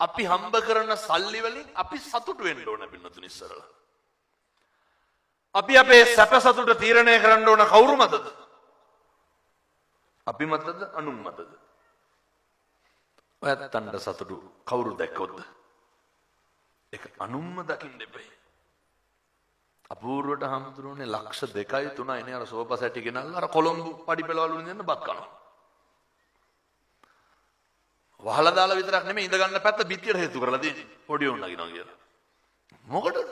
අපි හම්බ කරන සල්ලි වලින් අපි සතුටු වෙන්න ඕන පින්නතුනි ඉස්සරලා. අපි අපේ සැප සතුට තීරණය කරන්න ඕන කවුරු මතද? අපි මතද අනුන් මතද? ඔයත්තන්ට සතුටු කවුරු දැක්කොත්ද? ඒක අනුන්ම දකින්න එපේ. අපූර්වට හම්දුරුනේ ලක්ෂ 2යි 3යි නේ අර සෝපා සැටි ගෙනල්ලා අර කොළඹ පඩිපෙළවලු ඉඳන් බත් කනවා. වහලා දාලා විතරක් නෙමෙයි ඉඳ ගන්න පැත්ත පිටියට හේතු කරලා තියෙන්නේ. පොඩි උන් නගිනවා කියලා. මොකටද?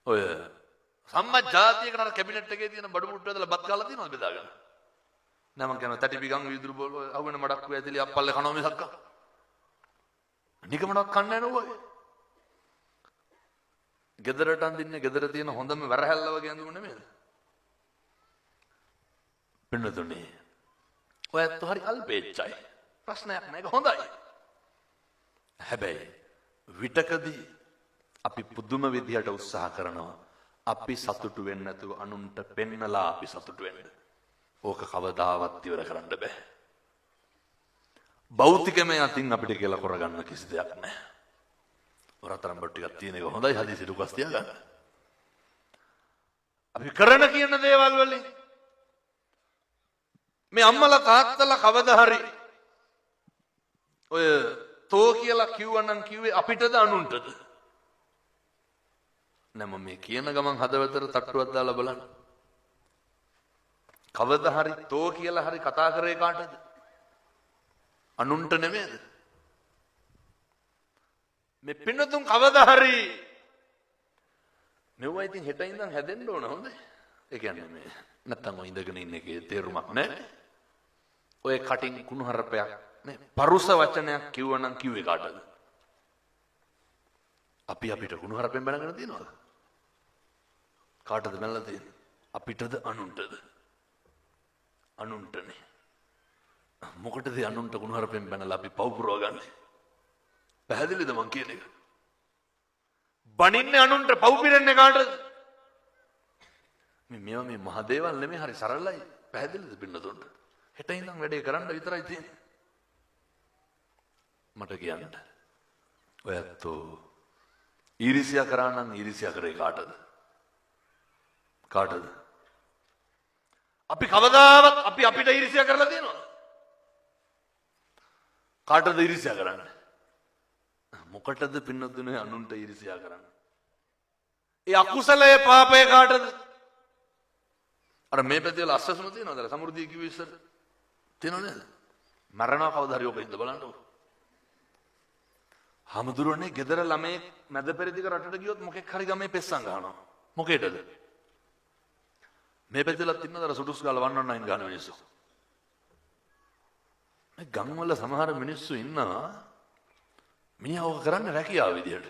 ඔය සම්මත ජාතියක නර කැබිනට් එකේ තියෙන බඩු මුට්ටු ඇදලා බත් කාලා තියෙනවද බෙදාගෙන? නෑ මං කියනවා තටි පිගන් වීදුරු බෝල අහුවෙන මඩක් වේ ඇදලි අප්පල්ලේ කනවා මිසක්ක. නිකමඩක් කන්නේ නැහැ නෝ. ගෙදරට අඳින්නේ ගෙදර තියෙන හොඳම වැරහැල්ල වගේ අඳුම නෙමෙයිද? පින්නතුනේ. ඔයත් හරි අල්පේච්චයි. ප්‍රශ්නයක් නෑ ඒක හොඳයි. හැබැයි විතකදී අපි පුදුම විදියට උත්සාහ කරනවා. අපි සතුටු වෙන්නේ නැතුව අනුන්ට පෙන්නලා අපි සතුටු වෙන්න. ඕක කවදාවත් ඉවර කරන්න බෑ. භෞතිකමය අතින් අපිට කියලා කරගන්න කිසි දෙයක් නැහැ. වරතරම් බට් ටිකක් තියෙන එක හොඳයි හදිසි දුකස් තියාගන්න. අපි කරන කියන දේවල් වලින් මේ අම්මලා තාත්තලා කවදා හරි ඔය තෝ කියලා කිව්වනම් කිව්වේ අපිටද අනුන්ටද? නම මේ කියන ගමන් හදවතට තට්ටුවක් දාලා බලන්න. කවදා හරි තෝ කියලා හරි කතා කරේ කාටද? අනුන්ට නෙමෙයිද? මේ පින්නතුන් කවදා හරි මෙව්වා ඉතින් හෙට ඉඳන් හැදෙන්න ඕන හොඳයි. ඒ කියන්නේ මේ නැත්තම් ඔය ඉඳගෙන ඉන්න එකේ තේරුමක් නැහැ. ඔය කටින් කුණුහරුපයක් නේ පරුස වචනයක් කිව්වනම් කිව්වේ කාටද? අපි අපිට කුණුහරුපෙන් බැනගෙන තියනවද? කාටද බැනලා තියෙන්නේ? අපිටද අනුන්ටද? අනුන්ටනේ. මොකටද අනුන්ට කුණුහරුපෙන් බැනලා අපි පව් පුරවගන්නේ? පැහැදිලිද මං කියන එක? බනින්නේ අනුන්ට පව් පිරෙන්නේ කාටද? මේවා මේ මහ දේවල් නෙමෙයි හරි සරලයි. පැහැදිලිද පින්නතුන්ට? හෙට ඉඳන් වැඩේ කරන්න විතරයි තියෙන්නේ. මට කියන්න. ඔයත් ඊර්ෂ්‍යා කරා නම් ඊර්ෂ්‍යා කරේ කාටද? කාටද? අපි කවදාවත් අපි අපිට ඊර්ෂ්‍යා කරලා තියෙනවද? කාටද ඊර්ෂ්‍යා කරන්නේ? මොකටද පින්නතුනේ අනුන්ට ඊර්ෂ්‍යා කරන්නේ? ඒ අකුසලයේ පාපය කාටද? අර මේ පැත්තේ වල අස්සසම තියෙනවද? සමෘද්ධිය කිව්වේ ඉස්සර. තියෙනව නේද? මරණව කවදා හරි ඔක ඉඳ බලන්නකො. හමුදුරනේ ගෙදර ළමයි මැද පෙරදිග රටට ගියොත් මොකෙක් හරි ගමේ පෙස්සන් ගහනවා. මොකේදද? මේ පැත්තෙලත් ඉන්නවද අර සුටුස් ගාලා 119 ගහන මිනිස්සු? මේ ගම් වල සමහර මිනිස්සු ඉන්නවා මිනිහා ඕක කරන්නේ රැකියාව විදියට.